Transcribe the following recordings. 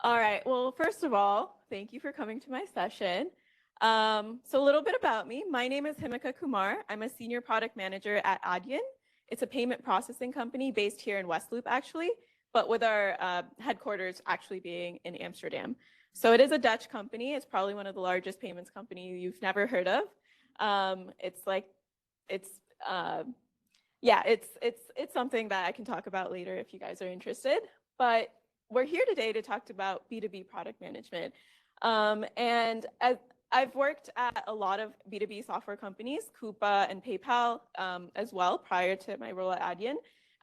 All right. Well, first of all, thank you for coming to my session. So a little bit about me. My name is Himica Kumar. I'm a senior product manager at Adyen. It's a payment processing company based here in West Loop, actually, but with our headquarters actually being in Amsterdam. So it is a Dutch company. It's probably one of the largest payments companies you've never heard of. It's like, it's, yeah, it's something that I can talk about later if you guys are interested. But we're here today to talk about B2B product management. And as I've worked at a lot of B2B software companies, Coupa and PayPal as well, prior to my role at Adyen.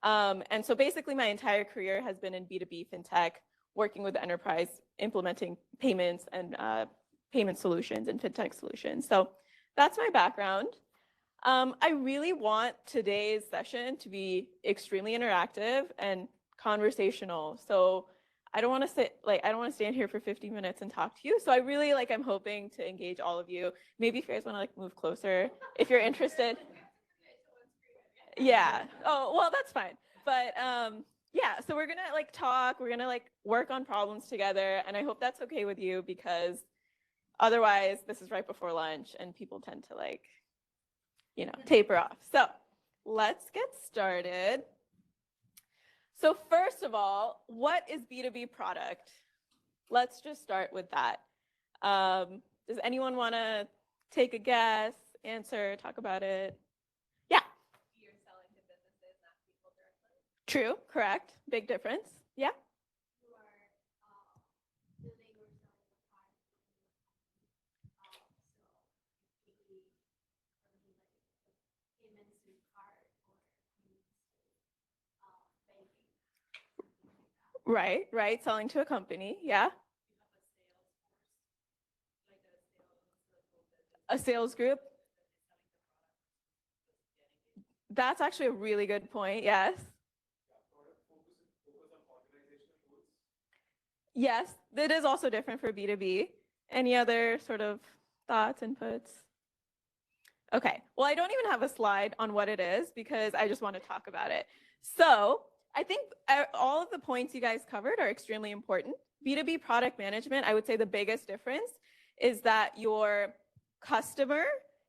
And so basically my entire career has been in B2B fintech, working with the enterprise, implementing payments and payment solutions and fintech solutions. So that's my background. I really want today's session to be extremely interactive and conversational. So I don't want to stand here for 50 minutes and talk to you. So I'm hoping to engage all of you. Maybe if you guys want to move closer, if you're interested. Yeah. Oh, well, that's fine. But yeah, so we're going to talk, we're going to work on problems together. And I hope that's okay with you because otherwise this is right before lunch and people tend to taper off. So let's get started. So first of all, what is B2B product? Let's just start with that. Does anyone want to take a guess, answer, talk about it? Yeah. You're selling to businesses, not people directly. True, correct. Big difference. Yeah. You are building or selling a product. So it could be payments through card or payments through banking. Right. Selling to a company. Yeah. You have a sales force, like a sales A sales group. That's actually a really good point. Yes. Yes, it is also different for B2B. Any other sort of thoughts, inputs? Okay, well, I don't even have a slide on what it is because I just want to talk about it. So I think all of the points you guys covered are extremely important. B2B product management, I would say the biggest difference is that your customer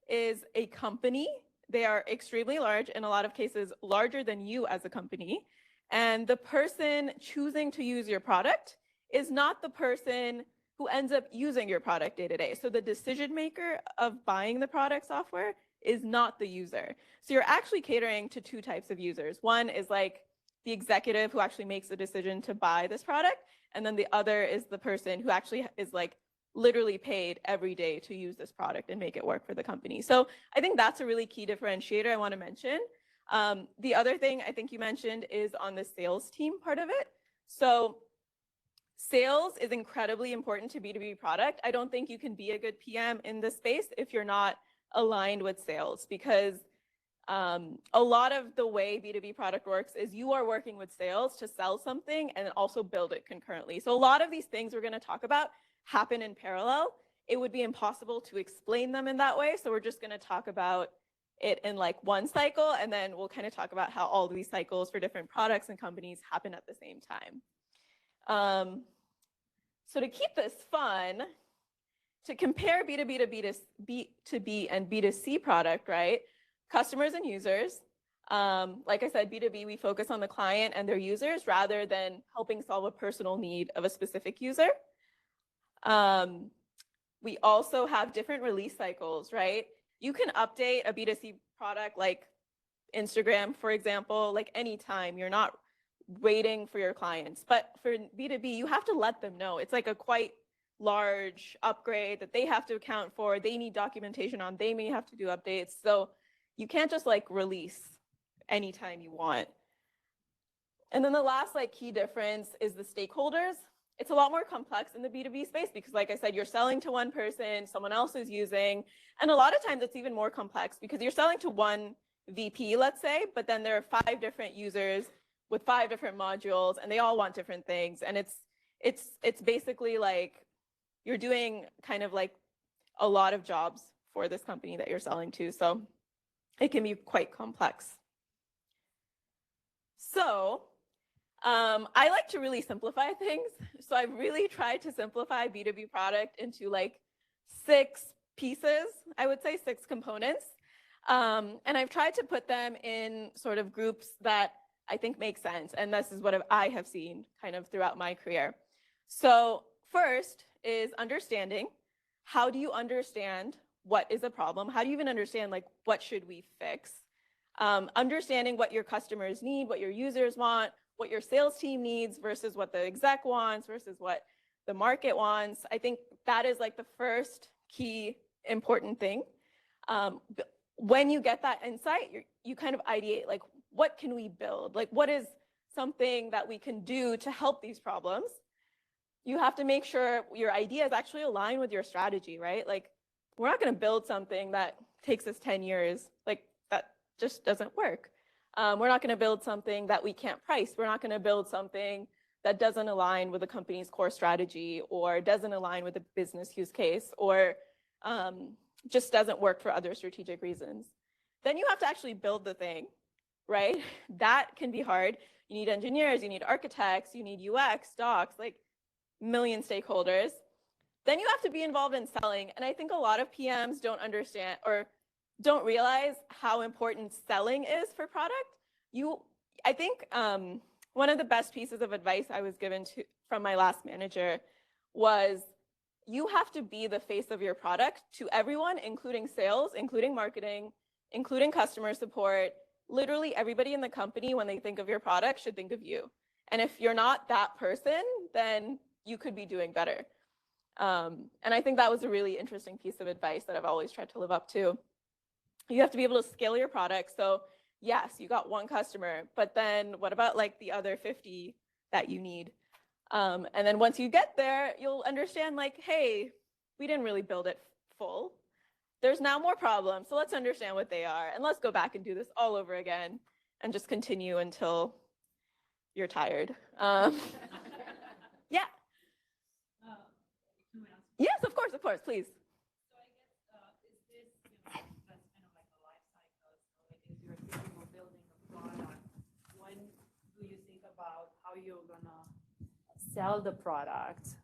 is a company. They are extremely large, in a lot of cases, larger than you as a company. And the person choosing to use your product is not the person who ends up using your product day to day. So the decision maker of buying the product software is not the user. So you're actually catering to two types of users. One is like the executive who actually makes the decision to buy this product. And then the other is the person who actually is literally paid every day to use this product and make it work for the company. So I think that's a really key differentiator I want to mention. The other thing I think you mentioned is on the sales team part of it. So sales is incredibly important to B2B product. I don't think you can be a good PM in this space if you're not aligned with sales, because a lot of the way B2B product works is you are working with sales to sell something and also build it concurrently. So a lot of these things we're going to talk about happen in parallel. It would be impossible to explain them in that way. So we're just going to talk about it in one cycle, and then we'll kind of talk about how all of these cycles for different products and companies happen at the same time. So to keep this fun, to compare B2B to B2B and B2C product, right? Customers and users. Like I said, B2B, we focus on the client and their users rather than helping solve a personal need of a specific user. We also have different release cycles, right? You can update a B2C product like Instagram, for example, anytime. You're not waiting for your clients. But for B2B, you have to let them know. It's a quite large upgrade that they have to account for. They need documentation on. They may have to do updates. So you can't just release anytime you want. And then the last key difference is the stakeholders. It's a lot more complex in the B2B space because, like I said, you're selling to one person, someone else is using, and a lot of times it's even more complex because you're selling to one VP, let's say, but then there are 5 different users with 5 different modules, and they all want different things. And it's basically you're doing kind of a lot of jobs for this company that you're selling to. So it can be quite complex. So I like to really simplify things. So I've really tried to simplify B2B product into like 6 pieces, I would say 6 components. And I've tried to put them in sort of groups that I think make sense. And this is what I have seen kind of throughout my career. So first is understanding. How do you understand what is a problem? How do you even understand like what should we fix? Understanding what your customers need, what your users want, what your sales team needs versus what the exec wants versus what the market wants. I think that is like the first key important thing. When you get that insight, you kind of ideate like, what can we build? Like, what is something that we can do to help these problems? You have to make sure your ideas actually align with your strategy, right? Like, we're not going to build something that takes us 10 years. Like, that just doesn't work. We're not going to build something that we can't price. We're not going to build something that doesn't align with the company's core strategy or doesn't align with the business use case or just doesn't work for other strategic reasons. Then you have to actually build the thing, right? That can be hard. You need engineers, you need architects, you need UX, docs, like million stakeholders. Then you have to be involved in selling. And I think a lot of PMs don't understand or don't realize how important selling is for product. I think one of the best pieces of advice I was given from my last manager was you have to be the face of your product to everyone, including sales, including marketing, including customer support. Literally everybody in the company, when they think of your product, should think of you. And if you're not that person, then you could be doing better. And I think that was a really interesting piece of advice that I've always tried to live up to. You have to be able to scale your product. So yes, you got 1 customer, but then what about like the other 50 that you need? And then once you get there, you'll understand like, hey, we didn't really build it full. There's now more problems. So let's understand what they are. And let's go back and do this all over again and just continue until you're tired. Yeah. Yes, of course, please. So I guess, is this, that's kind of like a life cycle. So it is you're thinking of building a product. When do you think about how you're gonna sell the product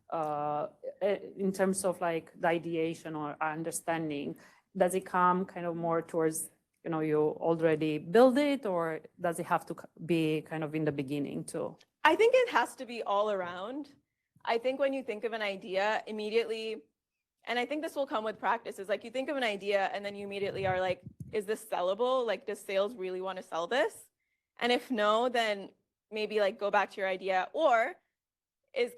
in terms of like the ideation or understanding? Does it come kind of more towards, you already build it, or does it have to be kind of in the beginning too? I think it has to be all around. I think when you think of an idea immediately, and I think this will come with practice, is like you think of an idea and then you immediately are like, is this sellable? Like, does sales really want to sell this? And if no, then maybe like go back to your idea. Or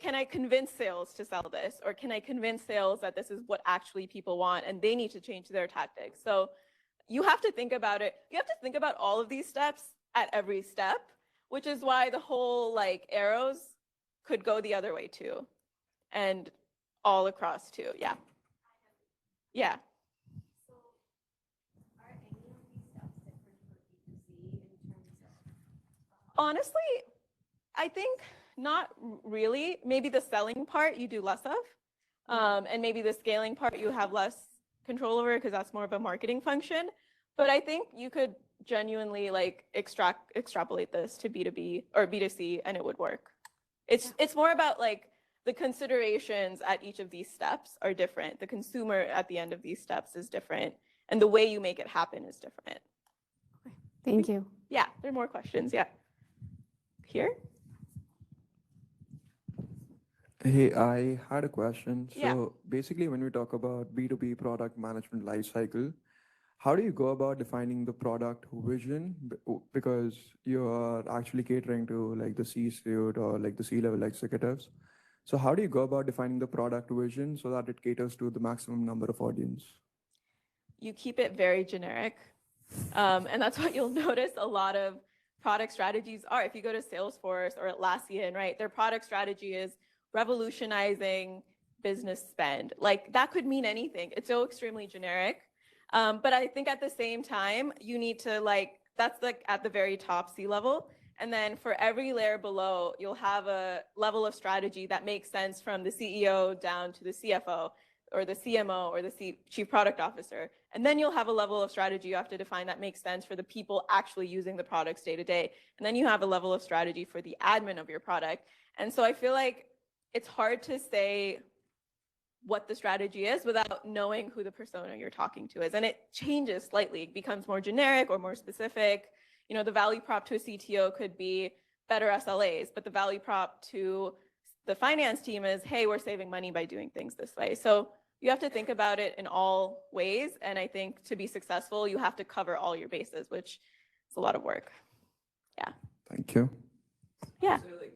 can I convince sales to sell this? Or can I convince sales that this is what actually people want and they need to change their tactics? So you have to think about it. You have to think about all of these steps at every step, which is why the whole like arrows could go the other way too, and all across too. Yeah. Yeah. So are any of these steps different for B2C in terms of? Honestly, I think not really. Maybe the selling part you do less of, and maybe the scaling part you have less control over because that's more of a marketing function. But I think you could genuinely like extrapolate this to B2B or B2C and it would work. It's more about like the considerations at each of these steps are different. The consumer at the end of these steps is different. And the way you make it happen is different. Thank you. Yeah, there are more questions. Yeah. Here? Hey, I had a question. So Yeah. basically, when we talk about B2B product management lifecycle, how do you go about defining the product vision? Because you are actually catering to like the C-suite or like the C-level executives. So how do you go about defining the product vision so that it caters to the maximum number of audience? You keep it very generic. And that's what you'll notice a lot of product strategies are. If you go to Salesforce or Atlassian, right, their product strategy is revolutionizing business spend. Like that could mean anything. It's so extremely generic. But I think at the same time, you need to like, that's like at the very top C-level. And then for every layer below, you'll have a level of strategy that makes sense from the CEO down to the CFO or the CMO or the chief product officer. And then you'll have a level of strategy you have to define that makes sense for the people actually using the products day to day. And then you have a level of strategy for the admin of your product. And so I feel like it's hard to say what the strategy is without knowing who the persona you're talking to is. And it changes slightly. It becomes more generic or more specific. You know, the value prop to a CTO could be better SLAs, but the value prop to the finance team is, hey, we're saving money by doing things this way. So you have to think about it in all ways. And I think to be successful, you have to cover all your bases, which is a lot of work. Yeah. Thank you. Yeah. So, like,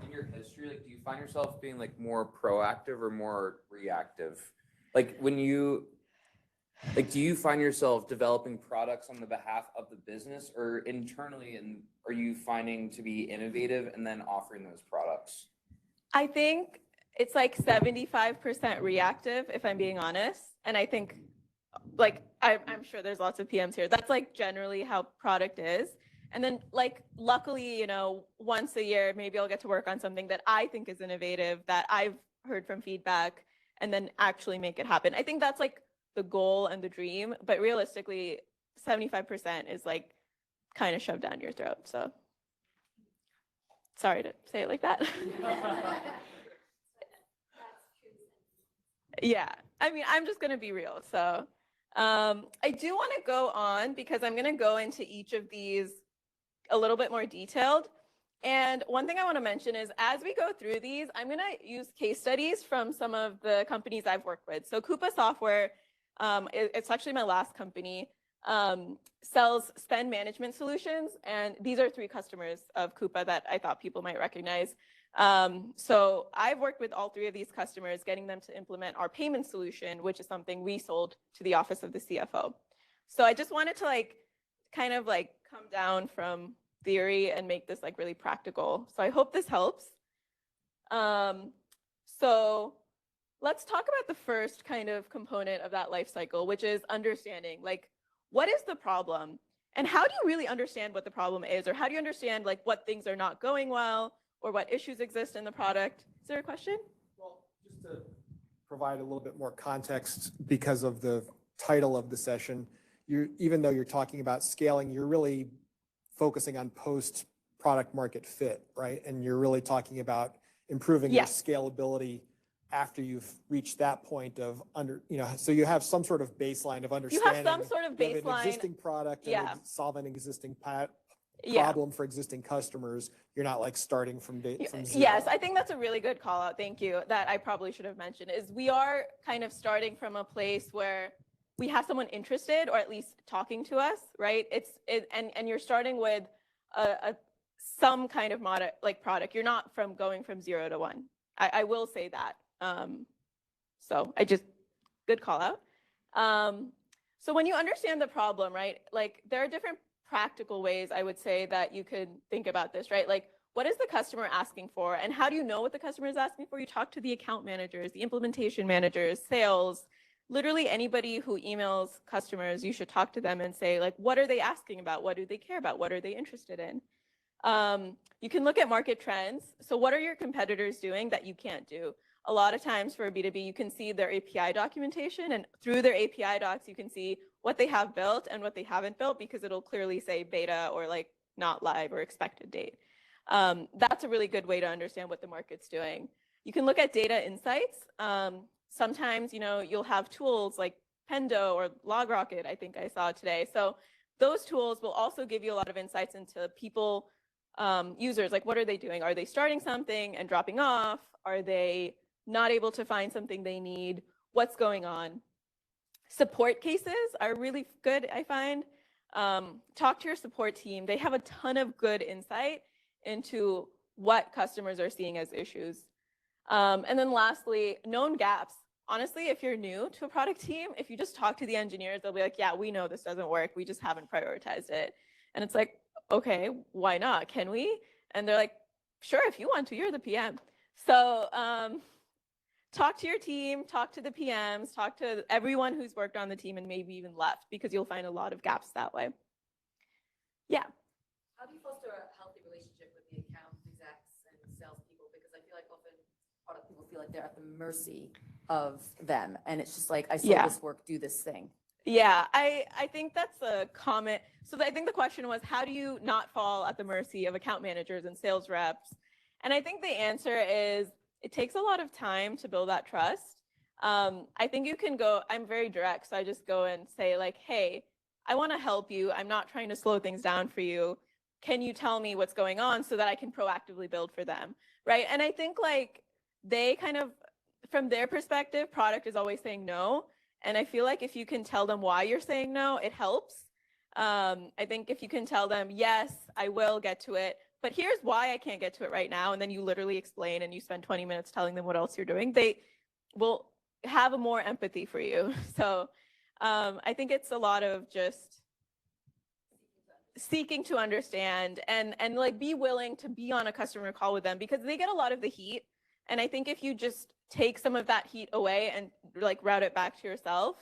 in your history, like, do you find yourself being like more proactive or more reactive? Like when you, like, do you find yourself developing products on the behalf of the business or internally, and are you finding to be innovative and then offering those products? I think it's like 75% reactive, if I'm being honest. And I think, like, I'm sure there's lots of PMs here. That's like generally how product is. And then, like, luckily, you know, once a year, maybe I'll get to work on something that I think is innovative, that I've heard from feedback, and then actually make it happen. I think that's like the goal and the dream. But realistically, 75% is like kind of shoved down your throat. So sorry to say it like that. Yeah, I mean, I'm just going to be real. So I do want to go on because I'm going to go into each of these a little bit more detailed. And one thing I want to mention is as we go through these, I'm going to use case studies from some of the companies I've worked with. So Coupa Software, it's actually my last company, sells spend management solutions. And these are 3 customers of Coupa that I thought people might recognize. So I've worked with all 3 of these customers, getting them to implement our payment solution, which is something we sold to the office of the CFO. So I just wanted to like kind of like come down from theory and make this like really practical. So I hope this helps. So let's talk about the first kind of component of that life cycle, which is understanding like what is the problem and how do you really understand what the problem is, or how do you understand like what things are not going well or what issues exist in the product? Is there a question? Well, just to provide a little bit more context because of the title of the session, even though you're talking about scaling, you're really focusing on post-product market fit, right? And you're really talking about improving your scalability after you've reached that point of so you have some sort of baseline of understanding. You have some sort of baseline. You have an existing product and solve an existing problem for existing customers. You're not like starting from zero. Yes, I think that's a really good call out. Thank you. That I probably should have mentioned is we are kind of starting from a place where we have someone interested or at least talking to us, right? And you're starting with some kind of product. You're not going from 0 to 1. I will say that. So good call out. So when you understand the problem, right? Like there are different practical ways I would say that you could think about this, right? Like what is the customer asking for and how do you know what the customer is asking for? You talk to the account managers, the implementation managers, sales, literally anybody who emails customers, you should talk to them and say like, what are they asking about? What do they care about? What are they interested in? You can look at market trends. So what are your competitors doing that you can't do? A lot of times for B2B, you can see their API documentation, and through their API docs, you can see what they have built and what they haven't built because it'll clearly say beta or like not live or expected date. That's a really good way to understand what the market's doing. You can look at data insights. Sometimes, you'll have tools like Pendo or LogRocket, I think I saw today. So those tools will also give you a lot of insights into people, users, like what are they doing? Are they starting something and dropping off? Are they not able to find something they need? What's going on? Support cases are really good, I find. Talk to your support team. They have a ton of good insight into what customers are seeing as issues. And then lastly, known gaps. Honestly, if you're new to a product team, if you just talk to the engineers, they'll be like, yeah, we know this doesn't work. We just haven't prioritized it. And it's like, okay, why not? Can we? And they're like, sure, if you want to, you're the PM. So talk to your team, talk to the PMs, talk to everyone who's worked on the team and maybe even left, because you'll find a lot of gaps that way. Yeah. How do you foster a healthy relationship with the account execs and salespeople? Because I feel like often product people feel like they're at the mercy of them. And it's just like, I saw Yeah. this work, do this thing. Yeah, I think that's a comment. So I think the question was, how do you not fall at the mercy of account managers and sales reps? And I think the answer is it takes a lot of time to build that trust. I think you can go, I'm very direct, so I just go and say like, hey, I want to help you. I'm not trying to slow things down for you. Can you tell me what's going on so that I can proactively build for them, right? And I think like they kind of, from their perspective, product is always saying no. And I feel like if you can tell them why you're saying no, it helps. I think if you can tell them, yes, I will get to it, but here's why I can't get to it right now. And then you literally explain and you spend 20 minutes telling them what else you're doing. They will have a more empathy for you. So I think it's a lot of just seeking to understand and like be willing to be on a customer call with them because they get a lot of the heat. And I think if you just take some of that heat away and like route it back to yourself,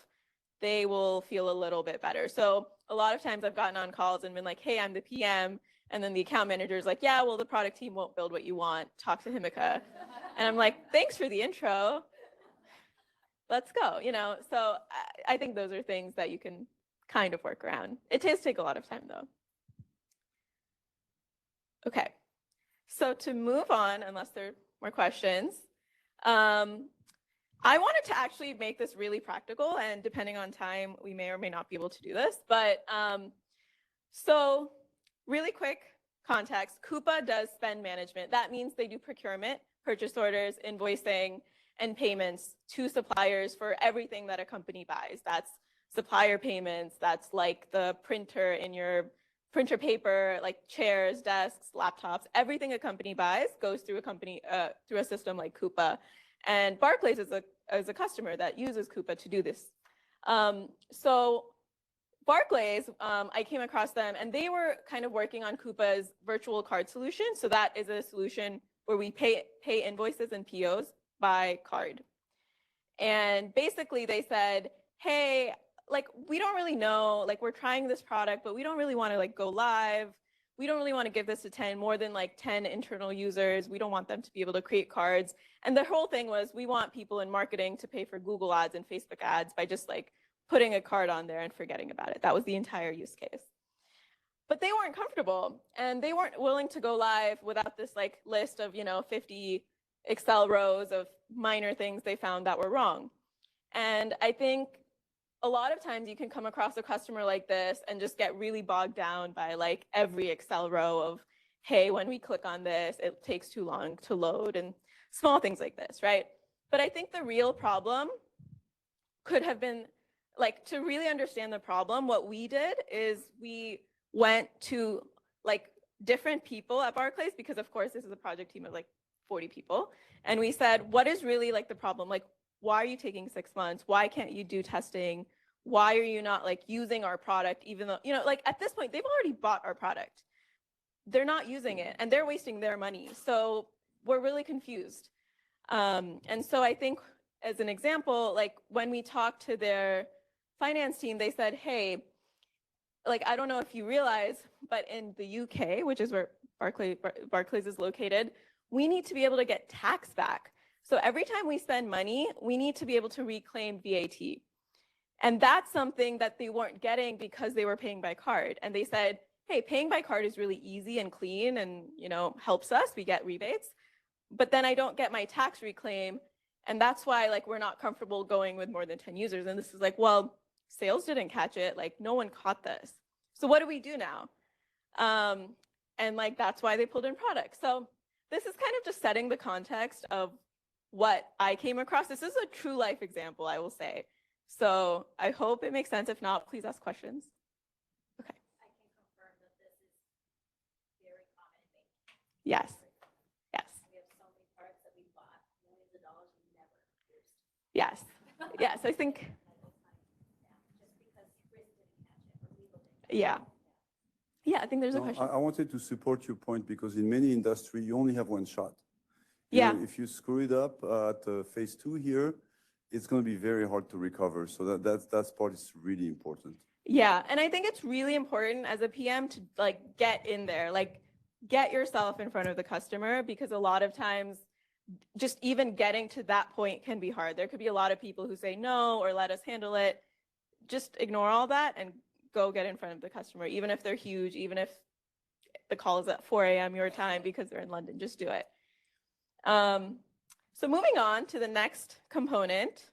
they will feel a little bit better. So a lot of times I've gotten on calls and been like, hey, I'm the PM. And then the account manager is like, yeah, well, the product team won't build what you want. Talk to Himica. And I'm like, thanks for the intro. Let's go, you know? So I think those are things that you can kind of work around. It does take a lot of time though. Okay. So to move on, unless there are more questions, I wanted to actually make this really practical, and depending on time, we may or may not be able to do this. But so really quick context, Coupa does spend management. That means they do procurement, purchase orders, invoicing, and payments to suppliers for everything that a company buys. That's supplier payments, that's like the printer in your printer paper, like chairs, desks, laptops, everything a company buys goes through a company, through a system like Coupa. And Barclays is a customer that uses Coupa to do this. So Barclays, I came across them and they were kind of working on Coupa's virtual card solution. So that is a solution where we pay invoices and POs by card. And basically they said, hey, like, we don't really know, like, we're trying this product, but we don't really want to like go live. We don't really want to give this to more than like 10 internal users. We don't want them to be able to create cards. And the whole thing was we want people in marketing to pay for Google ads and Facebook ads by just like putting a card on there and forgetting about it. That was the entire use case. But they weren't comfortable and they weren't willing to go live without this like list of, 50 Excel rows of minor things they found that were wrong. And I think a lot of times you can come across a customer like this and just get really bogged down by like every Excel row of, hey, when we click on this, it takes too long to load and small things like this, right? But I think the real problem could have been like, to really understand the problem, what we did is we went to like different people at Barclays, because of course this is a project team of like 40 people. And we said, what is really like the problem? Like, why are you taking 6 months? Why can't you do testing? Why are you not like using our product, even though, like at this point, they've already bought our product. They're not using it and they're wasting their money. So we're really confused. And so I think as an example, like when we talked to their finance team, they said, hey, like, I don't know if you realize, but in the UK, which is where Barclays is located, we need to be able to get tax back. So every time we spend money, we need to be able to reclaim VAT. And that's something that they weren't getting because they were paying by card. And they said, hey, paying by card is really easy and clean and, helps us, we get rebates, but then I don't get my tax reclaim. And that's why like, we're not comfortable going with more than 10 users. And this is like, well, sales didn't catch it. Like no one caught this. So what do we do now? And like, that's why they pulled in products. So this is kind of just setting the context of what I came across. This is a true life example, I will say. So I hope it makes sense. If not, please ask questions. Okay. I can confirm that this is very common in banking. Yes. Yes. We have so many products that we bought, millions of dollars we never used. Yes. Yes. I think. Just because Chris didn't catch it or legal didn't catch it. Yeah. Yeah. I think there's a No, question. I wanted to support your point because in many industry, you only have one shot. Yeah. If you screw it up at phase 2 here, it's going to be very hard to recover. So that part is really important. Yeah. And I think it's really important as a PM to like get in there, like get yourself in front of the customer, because a lot of times just even getting to that point can be hard. There could be a lot of people who say no or let us handle it. Just ignore all that and go get in front of the customer, even if they're huge, even if the call is at 4 a.m. your time because they're in London, just do it. So moving on to the next component,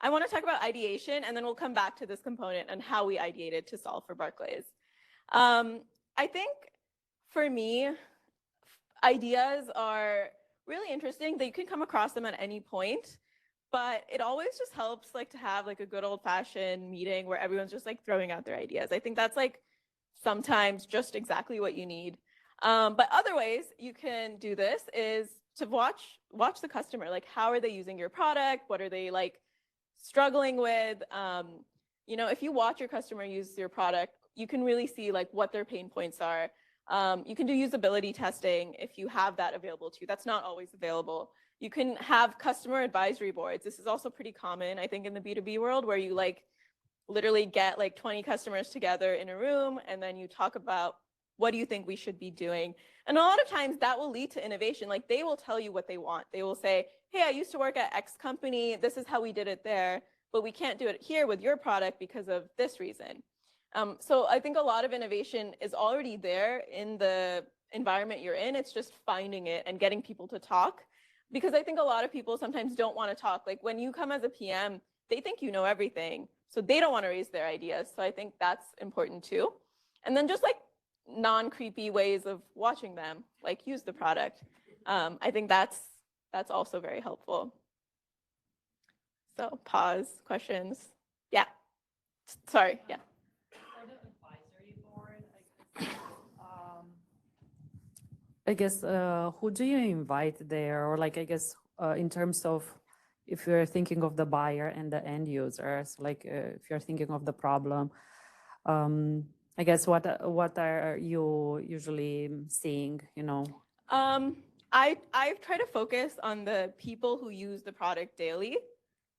I want to talk about ideation, and then we'll come back to this component and how we ideated to solve for Barclays. I think for me, ideas are really interesting. They can come across them at any point, but it always just helps like to have like a good old-fashioned meeting where everyone's just like throwing out their ideas. I think that's like sometimes just exactly what you need. But other ways you can do this is to watch the customer. Like, how are they using your product? What are they like struggling with? You know, if you watch your customer use your product, you can really see like what their pain points are. You can do usability testing if you have that available to you. That's not always available. You can have customer advisory boards. This is also pretty common, I think, in the B2B world, where you like literally get like 20 customers together in a room and then you talk about what do you think we should be doing. And a lot of times that will lead to innovation. Like, they will tell you what they want. They will say, hey, I used to work at X company. This is how we did it there, but we can't do it here with your product because of this reason. So I think a lot of innovation is already there in the environment you're in. It's just finding it and getting people to talk, because I think a lot of people sometimes don't want to talk. Like, when you come as a PM, they think you know everything, so they don't want to raise their ideas. So I think that's important too. And then just like non-creepy ways of watching them, like use the product. I think that's also very helpful. So pause, questions. Yeah. Sorry, yeah. For the advisory board, I guess, who do you invite there? Or like, I guess, in terms of if you're thinking of the buyer and the end users, like if you're thinking of the problem, I guess what are you usually seeing, you know? I try to focus on the people who use the product daily,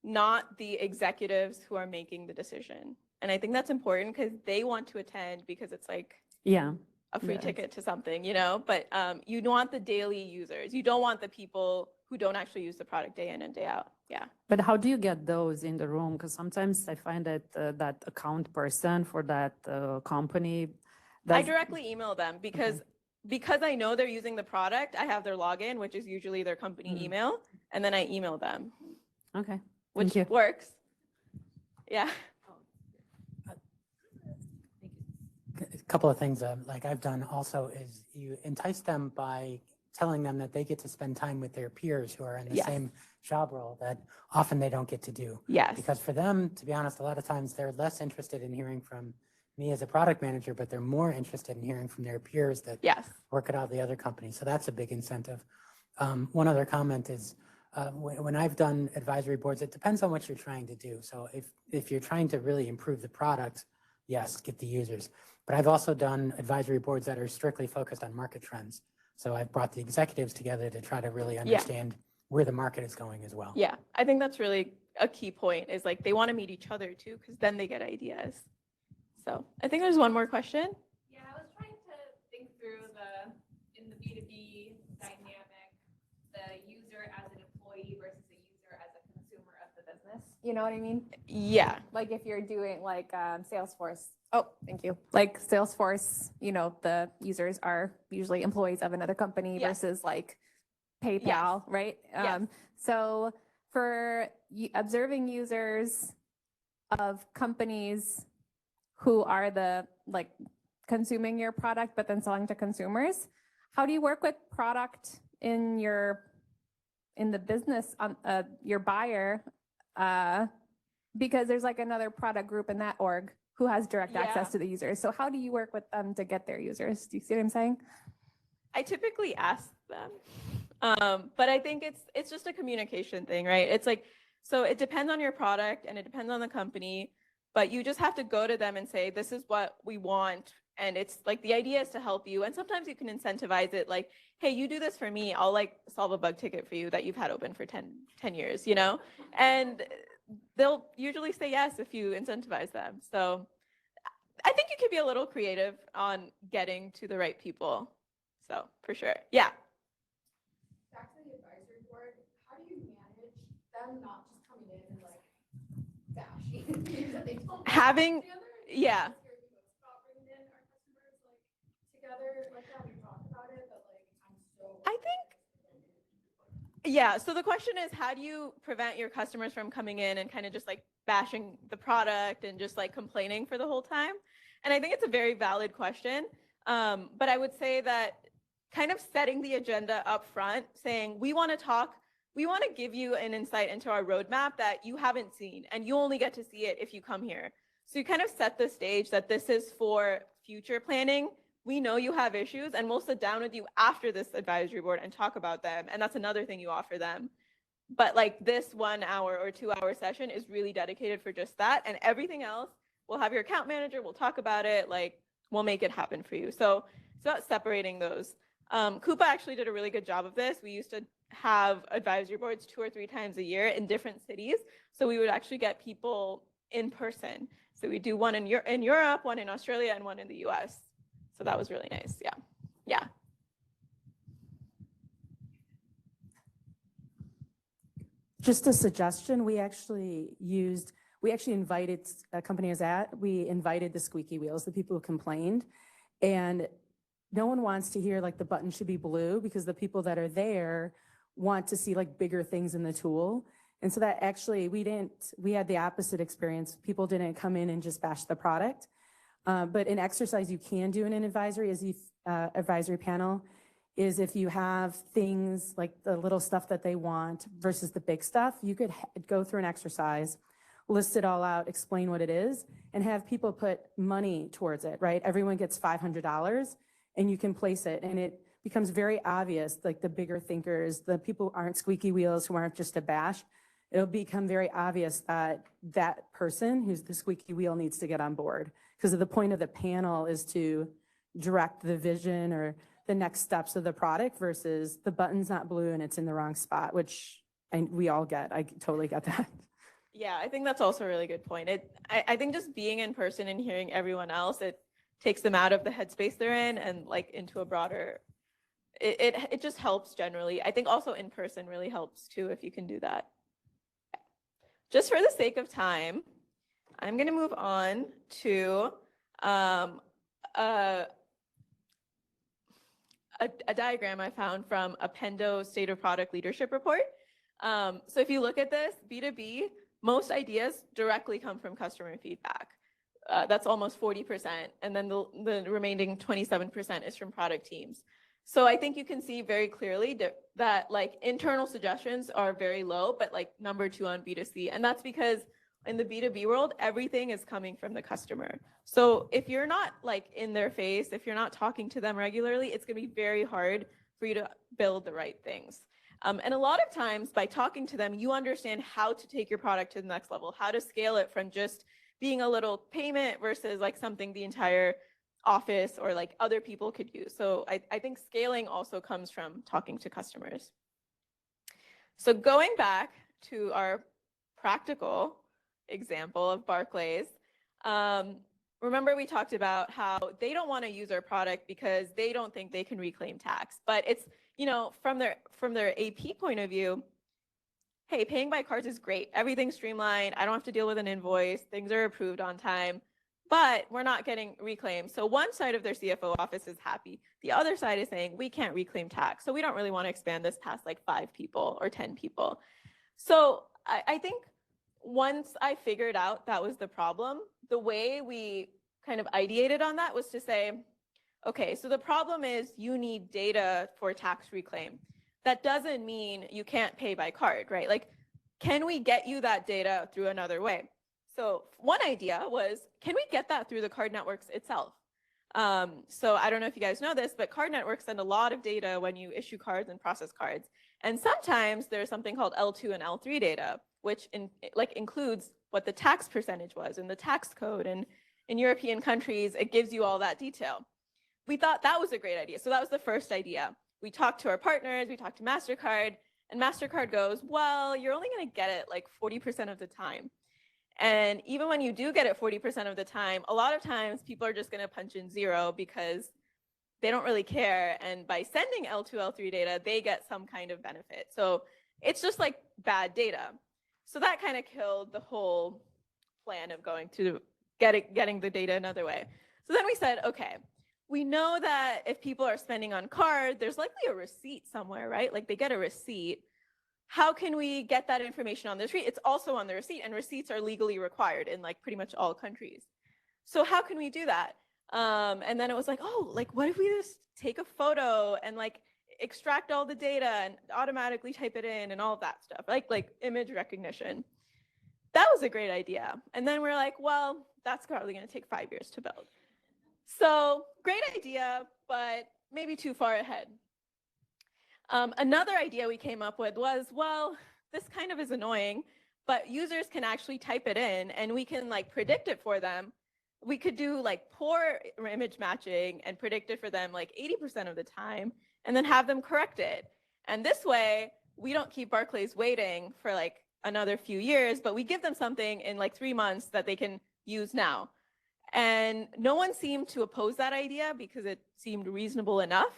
not the executives who are making the decision. And I think that's important because they want to attend because it's like, yeah, a free ticket to something, you know, but you want the daily users. You don't want the people who don't actually use the product day in and day out. Yeah. But how do you get those in the room? Because sometimes I find that that account person for that company. I directly email them because I know they're using the product. I have their login, which is usually their company email, and then I email them. Okay. Which works. Yeah. A couple of things like I've done also is you entice them by telling them that they get to spend time with their peers who are in the same job role that often they don't get to do. Yes. Because for them, to be honest, a lot of times they're less interested in hearing from me as a product manager, but they're more interested in hearing from their peers that work at all the other companies. So that's a big incentive. One other comment is when I've done advisory boards, it depends on what you're trying to do. So if you're trying to really improve the product, yes, get the users. But I've also done advisory boards that are strictly focused on market trends. So I've brought the executives together to try to really understand where the market is going as well. Yeah, I think that's really a key point, is like they want to meet each other too, because then they get ideas. So I think there's one more question. Yeah, I was trying to think through in the B2B dynamic, the user as an employee versus the user as a consumer of the business. You know what I mean? Yeah. Like if you're doing like Salesforce. Oh, thank you. Like Salesforce, you know, the users are usually employees of another company versus like PayPal, right? So for observing users of companies who are the like consuming your product, but then selling to consumers, how do you work with product in the business on your buyer? Because there's like another product group in that org who has direct access to the users. So how do you work with them to get their users? Do you see what I'm saying? I typically ask them, but I think it's just a communication thing, right? It's like, so it depends on your product and it depends on the company, but you just have to go to them and say, this is what we want. And it's like, the idea is to help you. And sometimes you can incentivize it like, hey, you do this for me, I'll like solve a bug ticket for you that you've had open for 10 years, you know? And they'll usually say yes if you incentivize them. So I think you could be a little creative on getting to the right people. So for sure. Yeah. Back to the advisory board, them not just coming in and like bashing things that they don't Having, yeah. bringing in our customers like together like that. We talk about it, but like I'm so. I think, yeah. So the question is, how do you prevent your customers from coming in and kind of just like bashing the product and just like complaining for the whole time? And I think it's a very valid question. But I would say that kind of setting the agenda up front, saying we want to talk, we want to give you an insight into our roadmap that you haven't seen, and you only get to see it if you come here. So you kind of set the stage that this is for future planning. We know you have issues, and we'll sit down with you after this advisory board and talk about them. And that's another thing you offer them. But like this 1 hour or 2 hour session is really dedicated for just that. And everything else, we'll have your account manager, we'll talk about it, like we'll make it happen for you. So it's about separating those. Coupa actually did a really good job of this. We used to have advisory boards 2 or 3 times a year in different cities. So we would actually get people in person. So we do one in Europe, one in Australia, and one in the US. So that was really nice. Yeah. Yeah. Just a suggestion, we actually invited a company I was at, we invited the squeaky wheels, the people who complained. And no one wants to hear like the button should be blue, because the people that are there want to see like bigger things in the tool. And so that actually, we had the opposite experience. People didn't come in and just bash the product. But an exercise you can do in an advisory panel is if you have things like the little stuff that they want versus the big stuff, you could go through an exercise, list it all out, explain what it is, and have people put money towards it, right? Everyone gets $500 and you can place it, and it becomes very obvious, like the bigger thinkers, the people who aren't squeaky wheels, who aren't just a bash, it'll become very obvious that that person who's the squeaky wheel needs to get on board. Because the point of the panel is to direct the vision or the next steps of the product versus the button's not blue and it's in the wrong spot, which we all get. I totally get that. Yeah, I think that's also a really good point. I think just being in person and hearing everyone else, it takes them out of the headspace they're in and like into a broader, it just helps generally. I think also in person really helps too, if you can do that. Just for the sake of time, I'm going to move on to a diagram I found from Appendo State of Product Leadership Report. So if you look at this, B2B, most ideas directly come from customer feedback. That's almost 40%. And then the remaining 27% is from product teams. So I think you can see very clearly that like internal suggestions are very low, but like number 2 on B2C. And that's because in the B2B world, everything is coming from the customer. So if you're not like in their face, if you're not talking to them regularly, it's going to be very hard for you to build the right things. And a lot of times by talking to them, you understand how to take your product to the next level, how to scale it from just being a little payment versus like something the entire office or like other people could use. So I think scaling also comes from talking to customers. So going back to our practical example of Barclays, remember we talked about how they don't want to use our product because they don't think they can reclaim tax. But it's, you know, from their AP point of view, hey, paying by cards is great. Everything's streamlined. I don't have to deal with an invoice. Things are approved on time, but we're not getting reclaimed. So one side of their CFO office is happy. The other side is saying, we can't reclaim tax. So we don't really want to expand this past like 5 people or 10 people. So I think once I figured out that was the problem, the way we kind of ideated on that was to say, okay, so the problem is you need data for tax reclaim. That doesn't mean you can't pay by card, right? Like, can we get you that data through another way? So one idea was, can we get that through the card networks itself? So I don't know if you guys know this, but card networks send a lot of data when you issue cards and process cards. And sometimes there's something called L2 and L3 data, which includes what the tax percentage was in the tax code. And in European countries, it gives you all that detail. We thought that was a great idea. So that was the first idea. We talked to our partners, we talked to MasterCard, and MasterCard goes, well, you're only going to get it like 40% of the time. And even when you do get it 40% of the time, a lot of times people are just going to punch in 0 because they don't really care. And by sending L2, L3 data, they get some kind of benefit. So it's just like bad data. So that kind of killed the whole plan of going to getting the data another way. So then we said, okay, we know that if people are spending on card, there's likely a receipt somewhere, right? Like they get a receipt. How can we get that information on the receipt? It's also on the receipt, and receipts are legally required in like pretty much all countries. So how can we do that? And then it was like, oh, like what if we just take a photo and like extract all the data and automatically type it in and all of that stuff, like image recognition. That was a great idea. And then we're like, well, that's probably going to take 5 years to build. So great idea, but maybe too far ahead. Another idea we came up with was, well, this kind of is annoying, but users can actually type it in and we can like predict it for them. We could do like poor image matching and predict it for them like 80% of the time and then have them correct it. And this way, we don't keep Barclays waiting for like another few years, but we give them something in like 3 months that they can use now. And no one seemed to oppose that idea because it seemed reasonable enough.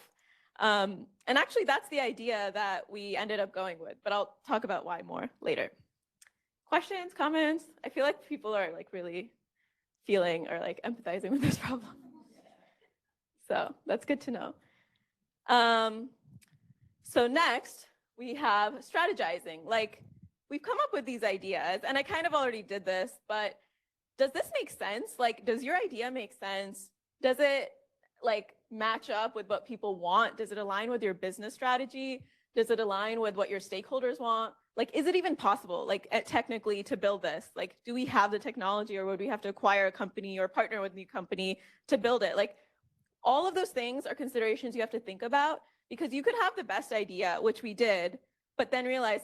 And actually, that's the idea that we ended up going with, but I'll talk about why more later. Questions, comments? I feel like people are like really feeling or like empathizing with this problem. So that's good to know. So next, we have strategizing. Like we've come up with these ideas, and I kind of already did this, but does this make sense? Like, does your idea make sense? Does it like match up with what people want? Does it align with your business strategy? Does it align with what your stakeholders want? Like, is it even possible, like technically to build this? Like, do we have the technology, or would we have to acquire a company or partner with a new company to build it? Like, all of those things are considerations you have to think about, because you could have the best idea, which we did, but then realize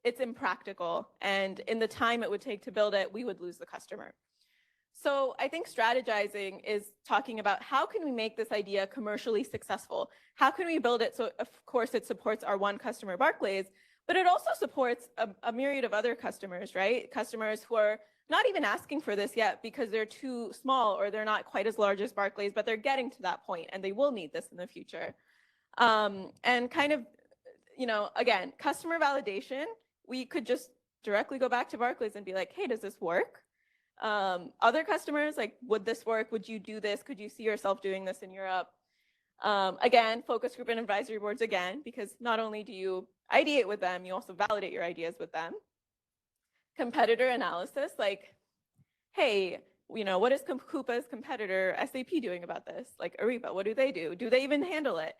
it's impractical. And in the time it would take to build it, we would lose the customer. So I think strategizing is talking about how can we make this idea commercially successful? How can we build it so, of course, it supports our one customer, Barclays, but it also supports a myriad of other customers, right? Customers who are not even asking for this yet because they're too small or they're not quite as large as Barclays, but they're getting to that point and they will need this in the future. And kind of, you know, again, customer validation, we could just directly go back to Barclays and be like, hey, does this work? Other customers, like, would this work? Would you do this? Could you see yourself doing this in Europe? Again, focus group and advisory boards again, because not only do you ideate with them, you also validate your ideas with them. Competitor analysis, like, hey, you know, what is Coupa's competitor SAP doing about this? Like Ariba, what do they do? Do they even handle it?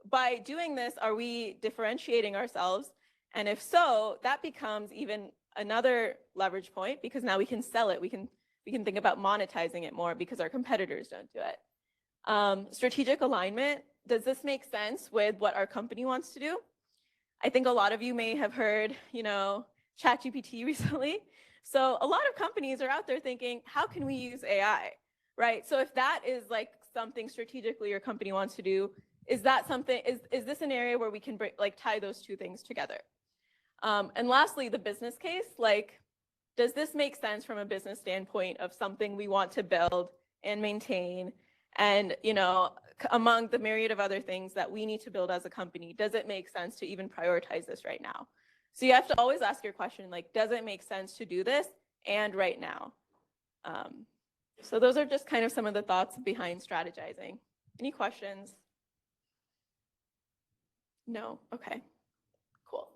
By doing this, are we differentiating ourselves? And if so, that becomes even another leverage point, because now we can sell it. We can think about monetizing it more because our competitors don't do it. Strategic alignment, does this make sense with what our company wants to do? I think a lot of you may have heard, you know, ChatGPT recently. So a lot of companies are out there thinking, how can we use AI, right? So if that is like something strategically your company wants to do, is that something, is this an area where we can tie those two things together? And lastly, the business case, like, does this make sense from a business standpoint of something we want to build and maintain? And, you know, among the myriad of other things that we need to build as a company, does it make sense to even prioritize this right now? So you have to always ask your question, like, does it make sense to do this and right now? So those are just kind of some of the thoughts behind strategizing. Any questions? No? Okay, cool.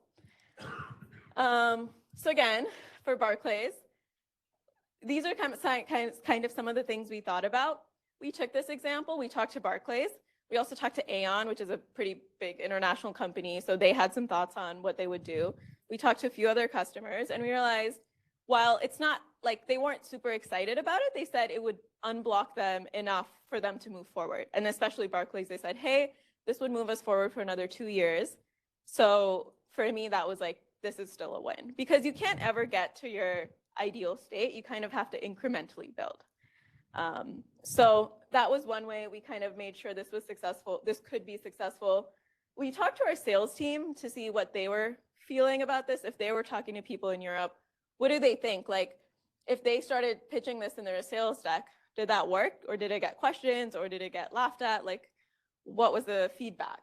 So again, for Barclays, these are kind of some of the things we thought about. We took this example, we talked to Barclays. We also talked to Aon, which is a pretty big international company. So they had some thoughts on what they would do. We talked to a few other customers and we realized, while it's not like they weren't super excited about it, they said it would unblock them enough for them to move forward. And especially Barclays, they said, hey, this would move us forward for another 2 years. So for me, that was like, this is still a win, because you can't ever get to your ideal state. You kind of have to incrementally build. So that was one way we kind of made sure this was successful. This could be successful. We talked to our sales team to see what they were feeling about this. If they were talking to people in Europe, what do they think? Like, if they started pitching this in their sales deck, did that work? Or did it get questions? Or did it get laughed at? Like, what was the feedback?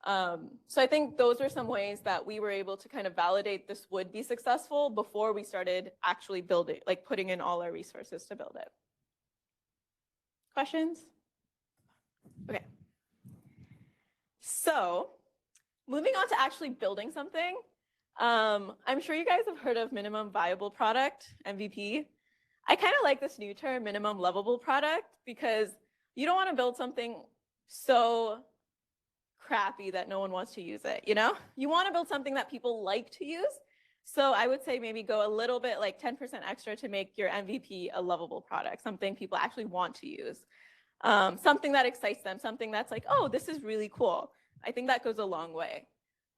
So I think those are some ways that we were able to kind of validate this would be successful before we started actually building, like putting in all our resources to build it. Questions? Okay. So moving on to actually building something. I'm sure you guys have heard of minimum viable product, MVP. I kind of like this new term, minimum lovable product, because you don't want to build something so crappy that no one wants to use it, you know? You want to build something that people like to use. So I would say maybe go a little bit like 10% extra to make your MVP a lovable product, something people actually want to use. Something that excites them, something that's like, oh, this is really cool. I think that goes a long way.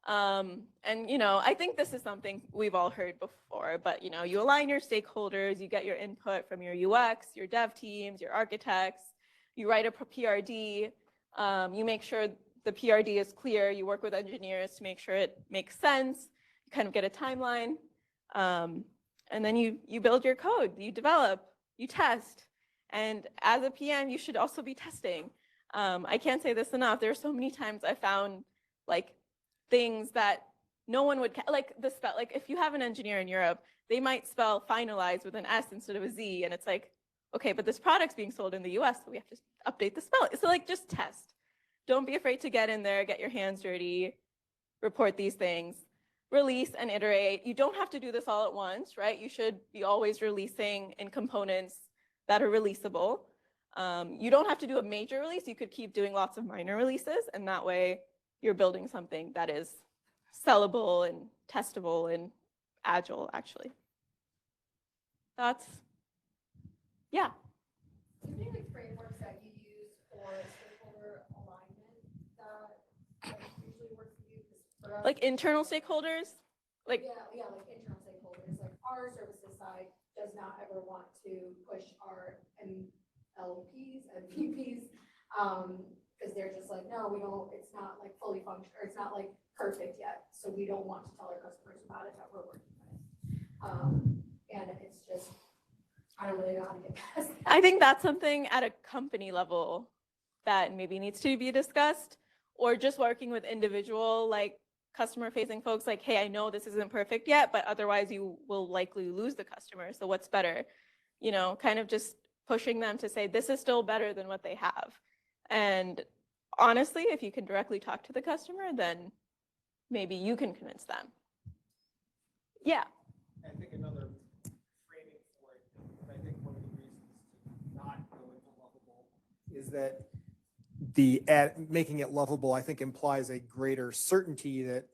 And, you know, I think this is something we've all heard before, but, you know, you align your stakeholders, you get your input from your UX, your dev teams, your architects, you write a PRD, you make sure the PRD is clear, you work with engineers to make sure it makes sense, you kind of get a timeline, and then you build your code, you develop, you test. And as a PM, you should also be testing. I can't say this enough. There are so many times I found like things that no one would, like the spell, like if you have an engineer in Europe, they might spell finalize with an S instead of a Z. And it's like, okay, but this product's being sold in the US, so we have to update the spelling. So like just test. Don't be afraid to get in there, get your hands dirty, report these things, release and iterate. You don't have to do this all at once, right? You should be always releasing in components that are releasable. You don't have to do a major release. You could keep doing lots of minor releases, and that way you're building something that is sellable and testable and agile, actually. Thoughts? Yeah. Is there any like frameworks that you use for stakeholder alignment that usually works for you? For us, like internal stakeholders? Like yeah, like internal stakeholders. Like our services side does not ever want to push our MLPs and PPs because they're just like, no, we don't, it's not like fully functional, or it's not like perfect yet. So we don't want to tell our customers about it that we're working with. And it's just, I don't really know how to get past that. I think that's something at a company level that maybe needs to be discussed, or just working with individual like customer facing folks like, hey, I know this isn't perfect yet, but otherwise you will likely lose the customer. So what's better? You know, kind of just pushing them to say, this is still better than what they have. And honestly, if you can directly talk to the customer, then maybe you can convince them. Yeah. I think another framing for it, and I think one of the reasons to not go into lovable is that making it lovable, I think, implies a greater certainty that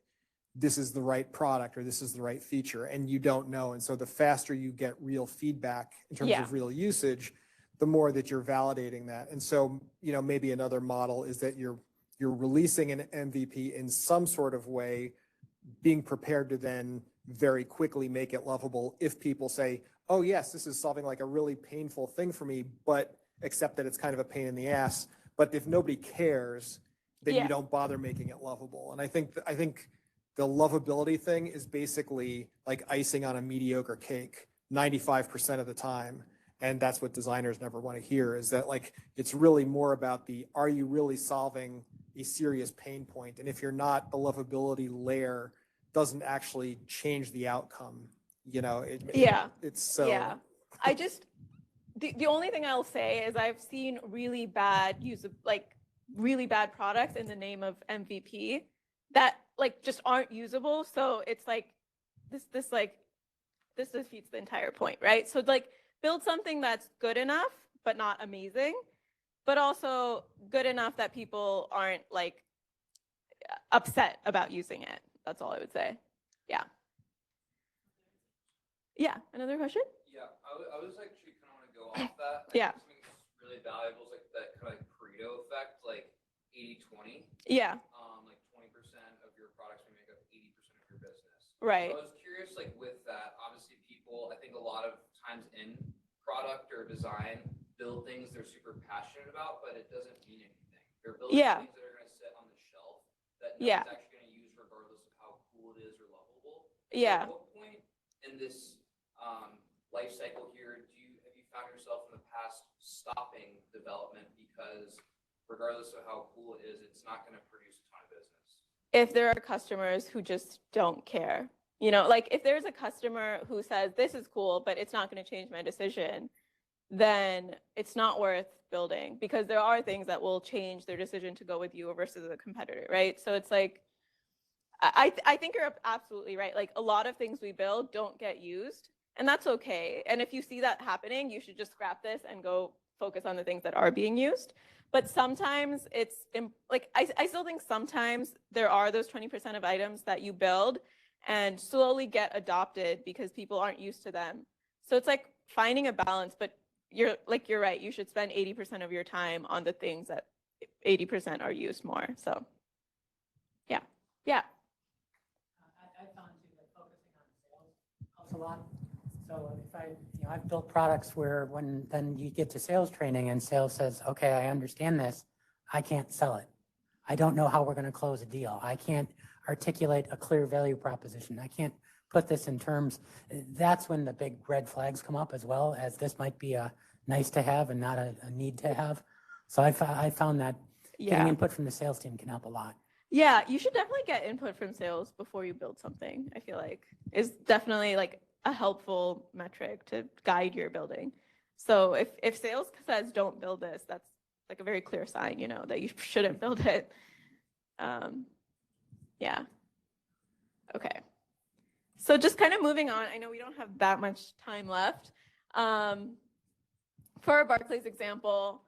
this is the right product or this is the right feature, and you don't know. And so the faster you get real feedback in terms of real usage, the more that you're validating that. And so, you know, maybe another model is that you're releasing an MVP in some sort of way, being prepared to then very quickly make it lovable if people say, oh yes, this is solving like a really painful thing for me, but accept that it's kind of a pain in the ass. But if nobody cares, then you don't bother making it lovable. And I think the lovability thing is basically like icing on a mediocre cake 95% of the time. And that's what designers never want to hear, is that like, it's really more about are you really solving a serious pain point? And if you're not, the lovability layer doesn't actually change the outcome. You know, it's so. Yeah, I just, the only thing I'll say is I've seen really bad really bad products in the name of MVP that like just aren't usable. So it's like this defeats the entire point, right? So like build something that's good enough but not amazing, but also good enough that people aren't like upset about using it. That's all I would say. Yeah. Yeah. Another question? Yeah, I was actually kind of want to go off that. Yeah. Something that's really valuable is like that kind of like Pareto effect, like 80-20. Yeah. Like 20% of your products will make up 80% of your business. Right. So I was curious, like with that, obviously people, I think a lot of times in product or design, build things they're super passionate about, but it doesn't mean anything. They're building things that are going to sit on the shelf that no one's actually going to use regardless of how cool it is or lovable. Yeah. So at what point in this life cycle here have you found yourself in the past stopping development because regardless of how cool it is, it's not going to produce a ton of business? if there are customers who just don't care. You know, like if there's a customer who says, this is cool, but it's not going to change my decision, then it's not worth building, because there are things that will change their decision to go with you versus a competitor, right? So it's like, I think you're absolutely right. Like a lot of things we build don't get used, and that's okay. And if you see that happening, you should just scrap this and go focus on the things that are being used. But sometimes it's like, I still think sometimes there are those 20% of items that you build and slowly get adopted because people aren't used to them. So it's like finding a balance, but you're right. You should spend 80% of your time on the things that 80% are used more. So yeah. I found too that focusing on sales helps a lot. So if I've built products where when then you get to sales training and sales says, okay, I understand this, I can't sell it. I don't know how we're going to close a deal. I can't articulate a clear value proposition. I can't put this in terms. That's when the big red flags come up, as well as this might be a nice to have and not a need to have. So I found that getting input from the sales team can help a lot. Yeah, you should definitely get input from sales before you build something. I feel like is definitely like a helpful metric to guide your building. So if sales says don't build this, that's like a very clear sign, you know, that you shouldn't build it. Yeah. Okay. So just kind of moving on, I know we don't have that much time left. For our Barclays example,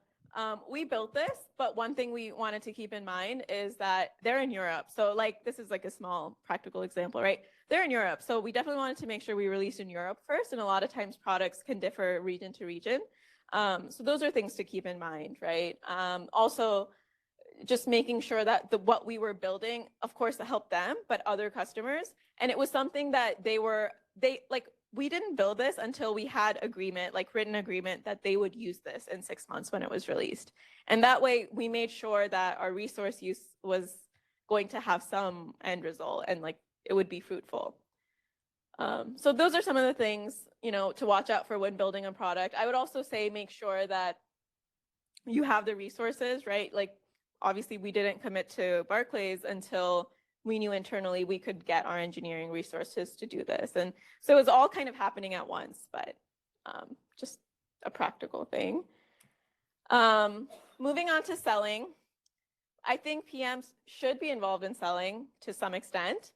we built this, but one thing we wanted to keep in mind is that they're in Europe. So like, this is like a small practical example, right? They're in Europe. So we definitely wanted to make sure we released in Europe first. And a lot of times products can differ region to region. So those are things to keep in mind, right? Also, just making sure that what we were building, of course, to help them, but other customers. And it was something that we didn't build this until we had agreement, like written agreement, that they would use this in 6 months when it was released. And that way we made sure that our resource use was going to have some end result and like it would be fruitful. So those are some of the things, you know, to watch out for when building a product. I would also say make sure that you have the resources, right? Like obviously we didn't commit to Barclays until we knew internally we could get our engineering resources to do this. And so it was all kind of happening at once, but just a practical thing. Moving on to selling, I think PMs should be involved in selling to some extent.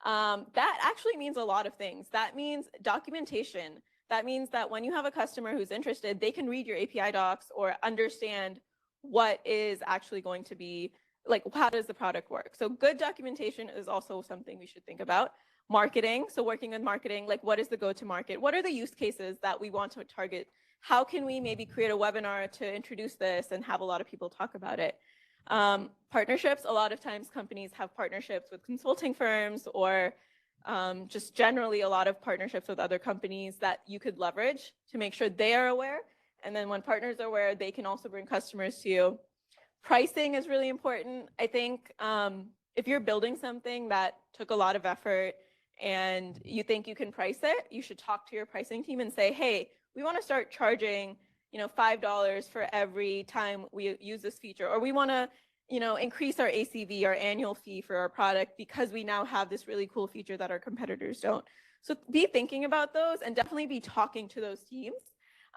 That actually means a lot of things. That means documentation. That means that when you have a customer who's interested, they can read your API docs or understand what is actually going to be, like, how does the product work? So good documentation is also something we should think about. Marketing, so working with marketing, like what is the go-to-market? What are the use cases that we want to target? How can we maybe create a webinar to introduce this and have a lot of people talk about it? Partnerships, a lot of times companies have partnerships with consulting firms or just generally a lot of partnerships with other companies that you could leverage to make sure they are aware. And then when partners are aware, they can also bring customers to you. Pricing is really important. I think if you're building something that took a lot of effort and you think you can price it, you should talk to your pricing team and say, hey, we want to start charging, you know, $5 for every time we use this feature, or we want to, you know, increase our ACV, our annual fee for our product because we now have this really cool feature that our competitors don't. So be thinking about those and definitely be talking to those teams.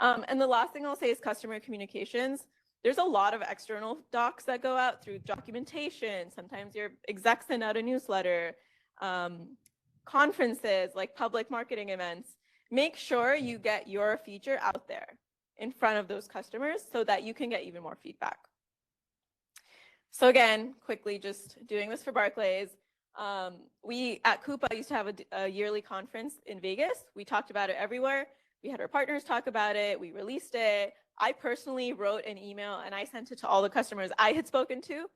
And the last thing I'll say is customer communications. There's a lot of external docs that go out through documentation. Sometimes your execs send out a newsletter, conferences, like public marketing events. Make sure you get your feature out there in front of those customers so that you can get even more feedback. So again, quickly just doing this for Barclays. We at Coupa used to have a yearly conference in Vegas. We talked about it everywhere. We had our partners talk about it. We released it. I personally wrote an email and I sent it to all the customers I had spoken to.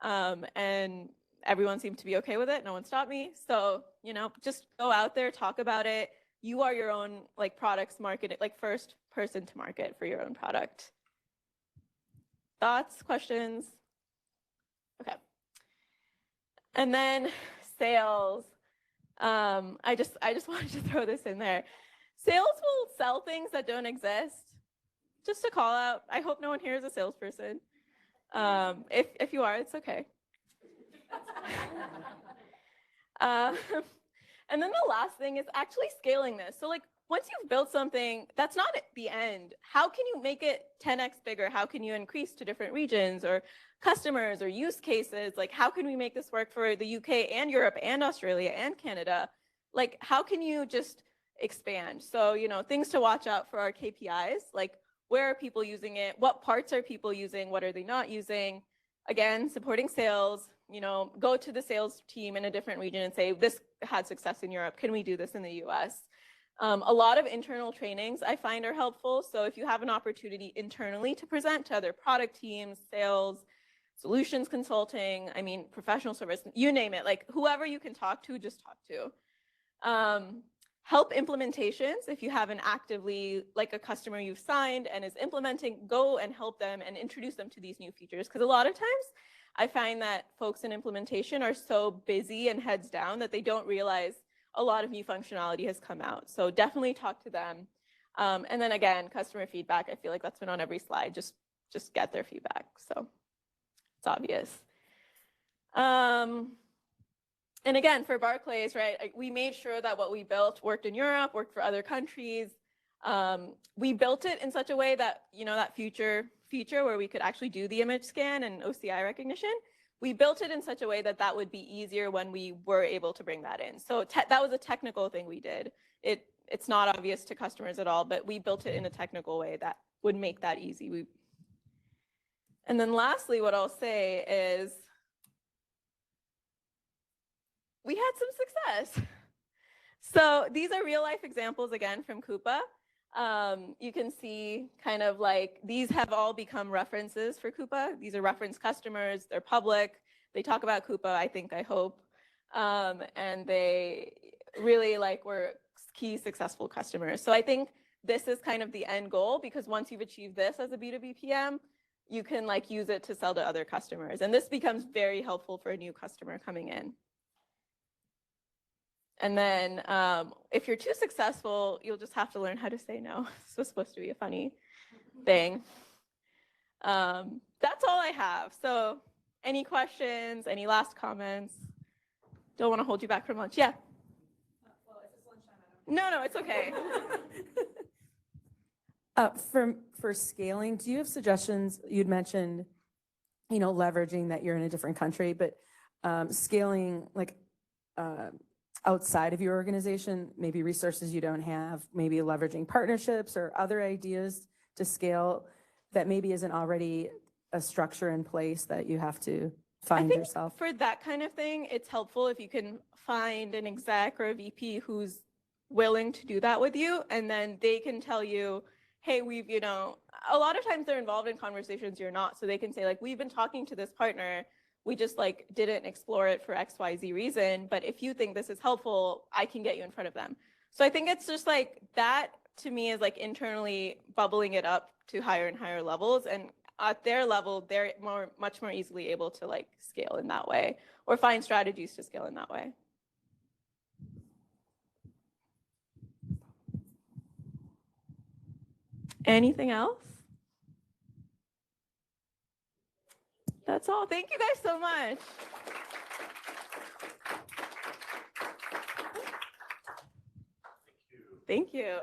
And everyone seemed to be okay with it. No one stopped me. So, you know, just go out there, talk about it. You are your own like products market, like first person to market for your own product. Thoughts, questions? Okay. And then sales. I just wanted to throw this in there. Sales will sell things that don't exist. Just to call out, I hope no one here is a salesperson. If you are, it's okay. Um, and then the last thing is actually scaling this. So like once you've built something, that's not the end. How can you make it 10x bigger? How can you increase to different regions or customers or use cases? Like how can we make this work for the UK and Europe and Australia and Canada? Like how can you just expand? So, you know, things to watch out for our KPIs, like where are people using it? What parts are people using? What are they not using? Again, supporting sales, you know, go to the sales team in a different region and say, this had success in Europe. Can we do this in the US? A lot of internal trainings I find are helpful. So if you have an opportunity internally to present to other product teams, sales, solutions consulting, I mean, professional service, you name it, like whoever you can talk to, just talk to. Help implementations. If you have an actively, like a customer you've signed and is implementing, go and help them and introduce them to these new features. Because a lot of times I find that folks in implementation are so busy and heads down that they don't realize a lot of new functionality has come out. So definitely talk to them. And then again, customer feedback. I feel like that's been on every slide. Just get their feedback. So it's obvious. And again, for Barclays, right, we made sure that what we built worked in Europe, worked for other countries. We built it in such a way that, you know, that feature where we could actually do the image scan and OCI recognition, we built it in such a way that that would be easier when we were able to bring that in. So that was a technical thing we did. It's not obvious to customers at all, but we built it in a technical way that would make that easy. And then lastly, what I'll say is we had some success. So these are real life examples again from Coupa. You can see kind of like these have all become references for Coupa. These are reference customers. They're public. They talk about Coupa, I hope. And they really like were key successful customers. So I think this is kind of the end goal, because once you've achieved this as a B2B PM, you can like use it to sell to other customers. And this becomes very helpful for a new customer coming in. And then if you're too successful, you'll just have to learn how to say no. This was supposed to be a funny thing. That's all I have. So any questions, any last comments? Don't want to hold you back from lunch. Yeah. Well, if it's lunchtime, No, it's okay. For scaling, do you have suggestions? You'd mentioned, you know, leveraging that you're in a different country, but scaling like outside of your organization, maybe resources you don't have, maybe leveraging partnerships or other ideas to scale that maybe isn't already a structure in place that you have to find yourself? For that kind of thing, it's helpful if you can find an exec or a VP who's willing to do that with you, and then they can tell you, hey, we've, you know, a lot of times they're involved in conversations you're not, so they can say like, we've been talking to this partner, we just like didn't explore it for XYZ reason, but if you think this is helpful, I can get you in front of them. So I think it's just like that to me is like internally bubbling it up to higher and higher levels, and at their level, they're much more easily able to like scale in that way or find strategies to scale in that way. Anything else? That's all. Thank you guys so much. Thank you.